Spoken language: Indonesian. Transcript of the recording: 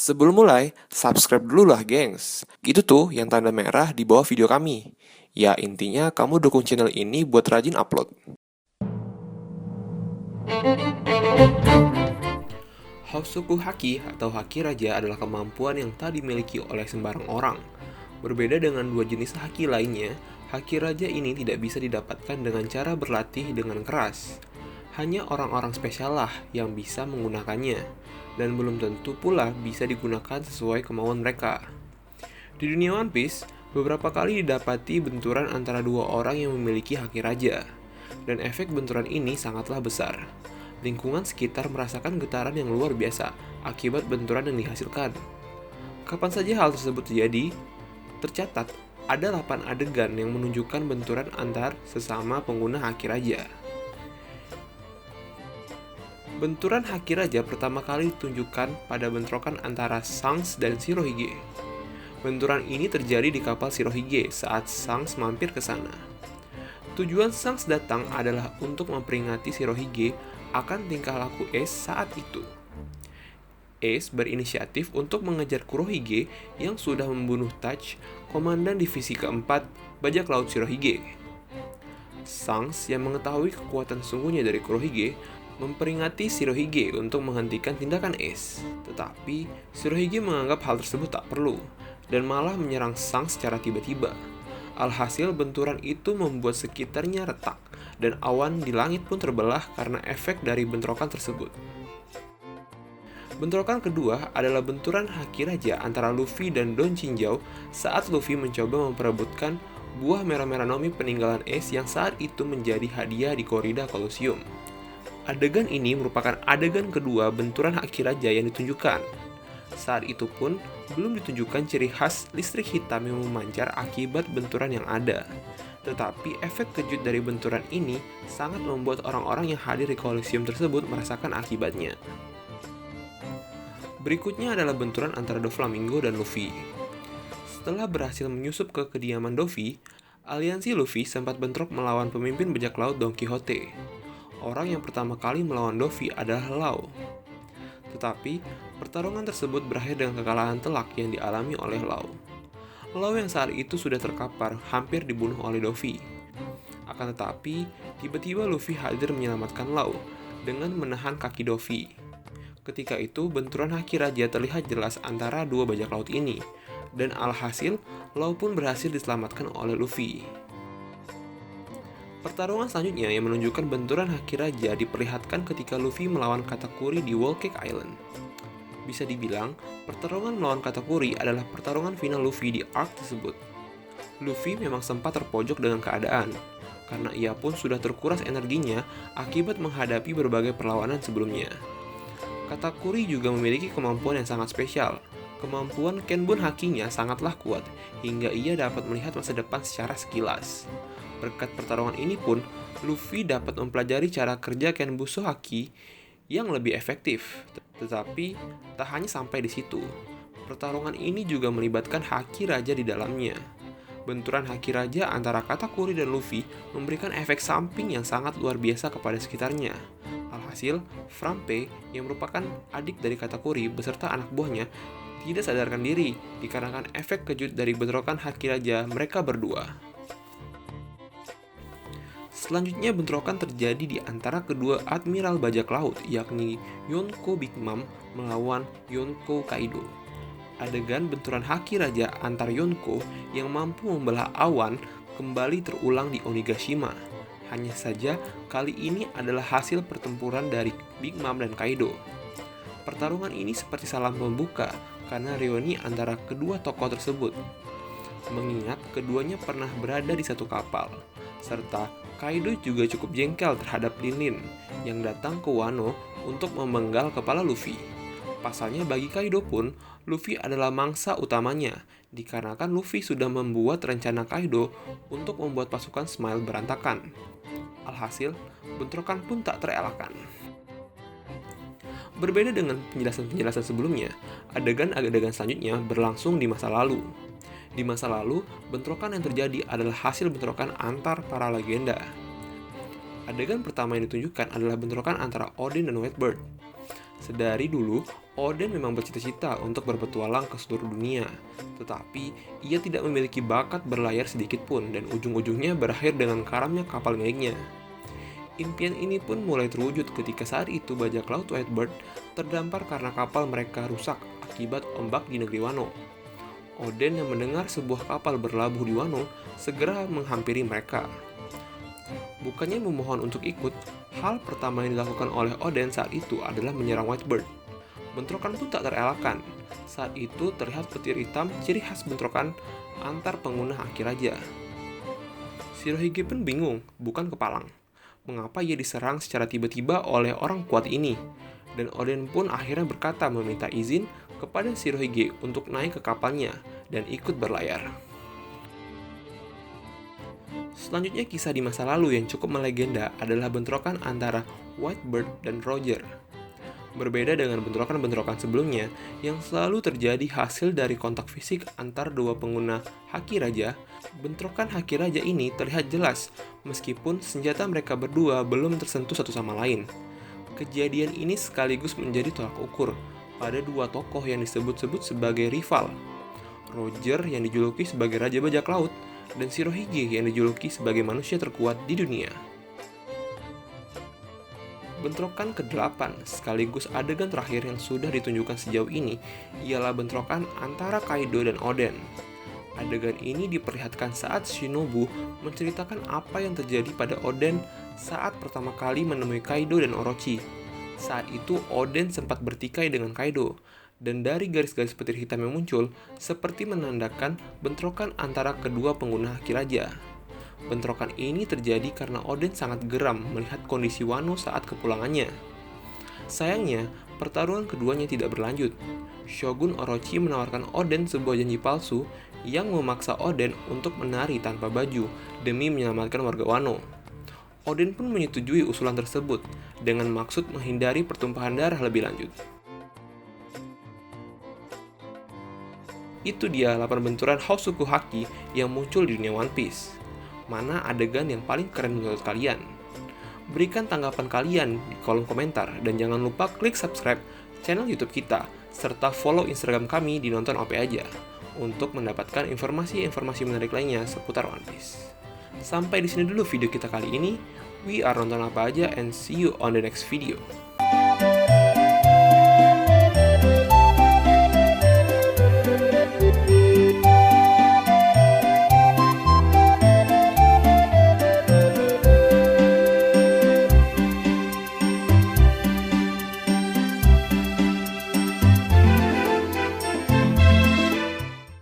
Sebelum mulai, subscribe dulu lah, gengs. Itu tuh yang tanda merah di bawah video kami. Ya, intinya kamu dukung channel ini buat rajin upload. Hausoku Haki atau Haki Raja adalah kemampuan yang tak dimiliki oleh sembarang orang. Berbeda dengan dua jenis Haki lainnya, Haki Raja ini tidak bisa didapatkan dengan cara berlatih dengan keras. Hanya orang-orang spesial lah yang bisa menggunakannya, dan belum tentu pula bisa digunakan sesuai kemauan mereka. Di dunia One Piece, beberapa kali didapati benturan antara dua orang yang memiliki Haki Raja, dan efek benturan ini sangatlah besar. Lingkungan sekitar merasakan getaran yang luar biasa akibat benturan yang dihasilkan. Kapan saja hal tersebut terjadi, tercatat ada 8 adegan yang menunjukkan benturan antar sesama pengguna Haki Raja. Benturan Haki Raja pertama kali ditunjukkan pada bentrokan antara Shanks dan Shirohige. Benturan ini terjadi di kapal Shirohige saat Shanks mampir ke sana. Tujuan Shanks datang adalah untuk memperingati Shirohige akan tingkah laku Ace saat itu. Ace berinisiatif untuk mengejar Kurohige yang sudah membunuh Touch, komandan divisi keempat bajak laut Shirohige. Shanks yang mengetahui kekuatan sungguhnya dari Kurohige memperingati Shirohige untuk menghentikan tindakan Ace. Tetapi Shirohige menganggap hal tersebut tak perlu dan malah menyerang Shanks secara tiba-tiba. Alhasil benturan itu membuat sekitarnya retak dan awan di langit pun terbelah karena efek dari bentrokan tersebut. Bentrokan kedua adalah benturan Haki Raja antara Luffy dan Don Chinjau saat Luffy mencoba memperebutkan buah merah-merah Nomi peninggalan Ace yang saat itu menjadi hadiah di korida Colosseum. Adegan ini merupakan adegan kedua benturan Haki Raja yang ditunjukkan. Saat itu pun belum ditunjukkan ciri khas listrik hitam yang memancar akibat benturan yang ada. Tetapi efek kejut dari benturan ini sangat membuat orang-orang yang hadir di Colosseum tersebut merasakan akibatnya. Berikutnya adalah benturan antara Doflamingo dan Luffy. Setelah berhasil menyusup ke kediaman Luffy, aliansi Luffy sempat bentrok melawan pemimpin bajak laut Don Quixote. Orang yang pertama kali melawan Luffy adalah Law. Tetapi, pertarungan tersebut berakhir dengan kekalahan telak yang dialami oleh Law. Law yang saat itu sudah terkapar hampir dibunuh oleh Luffy. Akan tetapi, tiba-tiba Luffy hadir menyelamatkan Law dengan menahan kaki Luffy. Ketika itu, benturan Haki Raja terlihat jelas antara dua bajak laut ini, dan alhasil, Law pun berhasil diselamatkan oleh Luffy. Pertarungan selanjutnya yang menunjukkan benturan Haki Raja diperlihatkan ketika Luffy melawan Katakuri di Whole Cake Island. Bisa dibilang, pertarungan melawan Katakuri adalah pertarungan final Luffy di arc tersebut. Luffy memang sempat terpojok dengan keadaan, karena ia pun sudah terkuras energinya akibat menghadapi berbagai perlawanan sebelumnya. Katakuri juga memiliki kemampuan yang sangat spesial. Kemampuan Kenbun Hakinya sangatlah kuat, hingga ia dapat melihat masa depan secara sekilas. Berkat pertarungan ini pun, Luffy dapat mempelajari cara kerja Kenbusou Haki yang lebih efektif. Tetapi, tak hanya sampai di situ. Pertarungan ini juga melibatkan Haki Raja di dalamnya. Benturan Haki Raja antara Katakuri dan Luffy memberikan efek samping yang sangat luar biasa kepada sekitarnya. Alhasil, Frampe yang merupakan adik dari Katakuri beserta anak buahnya tidak sadarkan diri dikarenakan efek kejut dari bentrokan Haki Raja mereka berdua. Selanjutnya bentrokan terjadi di antara kedua admiral bajak laut yakni Yonko Big Mom melawan Yonko Kaido. Adegan benturan Haki Raja antar Yonko yang mampu membelah awan kembali terulang di Onigashima. Hanya saja kali ini adalah hasil pertempuran dari Big Mom dan Kaido. Pertarungan ini seperti salam pembuka karena reuni antara kedua tokoh tersebut. Mengingat keduanya pernah berada di satu kapal, serta Kaido juga cukup jengkel terhadap Lin yang datang ke Wano untuk memenggal kepala Luffy. Pasalnya bagi Kaido pun, Luffy adalah mangsa utamanya, dikarenakan Luffy sudah membuat rencana Kaido untuk membuat pasukan Smile berantakan. Alhasil, bentrokan pun tak terelakkan. Berbeda dengan penjelasan-penjelasan sebelumnya, adegan-adegan selanjutnya berlangsung di masa lalu. Di masa lalu, bentrokan yang terjadi adalah hasil bentrokan antar para legenda. Adegan pertama yang ditunjukkan adalah bentrokan antara Odin dan Whitebird. Sedari dulu, Oden memang bercita-cita untuk berpetualang ke seluruh dunia, tetapi ia tidak memiliki bakat berlayar sedikit pun dan ujung-ujungnya berakhir dengan karamnya kapal miliknya. Impian ini pun mulai terwujud ketika saat itu bajak laut Whitebird terdampar karena kapal mereka rusak akibat ombak di negeri Wano. Oden yang mendengar sebuah kapal berlabuh di Wano segera menghampiri mereka. Bukannya memohon untuk ikut, hal pertama yang dilakukan oleh Oden saat itu adalah menyerang Whitebird. Bentrokan pun tak terelakkan. Saat itu terlihat petir hitam, ciri khas bentrokan antar pengguna Haki Raja. Shirohige pun bingung, bukan kepalang. Mengapa ia diserang secara tiba-tiba oleh orang kuat ini? Dan Oden pun akhirnya berkata meminta izin kepada Shirohige untuk naik ke kapalnya dan ikut berlayar. Selanjutnya kisah di masa lalu yang cukup melegenda adalah bentrokan antara Whitebird dan Roger. Berbeda dengan bentrokan-bentrokan sebelumnya yang selalu terjadi hasil dari kontak fisik antar dua pengguna Haki Raja, bentrokan Haki Raja ini terlihat jelas meskipun senjata mereka berdua belum tersentuh satu sama lain. Kejadian ini sekaligus menjadi tolak ukur pada dua tokoh yang disebut-sebut sebagai rival. Roger yang dijuluki sebagai Raja Bajak Laut dan Shirohige yang dijuluki sebagai manusia terkuat di dunia. Bentrokan ke-8 sekaligus adegan terakhir yang sudah ditunjukkan sejauh ini ialah bentrokan antara Kaido dan Oden. Adegan ini diperlihatkan saat Shinobu menceritakan apa yang terjadi pada Oden saat pertama kali menemui Kaido dan Orochi. Saat itu Oden sempat bertikai dengan Kaido, dan dari garis-garis petir hitam yang muncul seperti menandakan bentrokan antara kedua pengguna Haki Raja. Bentrokan ini terjadi karena Oden sangat geram melihat kondisi Wano saat kepulangannya. Sayangnya, pertarungan keduanya tidak berlanjut. Shogun Orochi menawarkan Oden sebuah janji palsu yang memaksa Oden untuk menari tanpa baju demi menyelamatkan warga Wano. Oden pun menyetujui usulan tersebut dengan maksud menghindari pertumpahan darah lebih lanjut. Itu dia 8 benturan Hosoku Haki yang muncul di dunia One Piece. Mana adegan yang paling keren menurut kalian? Berikan tanggapan kalian di kolom komentar dan jangan lupa klik subscribe channel YouTube kita serta follow Instagram kami di Nonton OP Aja untuk mendapatkan informasi-informasi menarik lainnya seputar One Piece. Sampai di sini dulu video kita kali ini. We are Nonton Apa Aja and see you on the next video.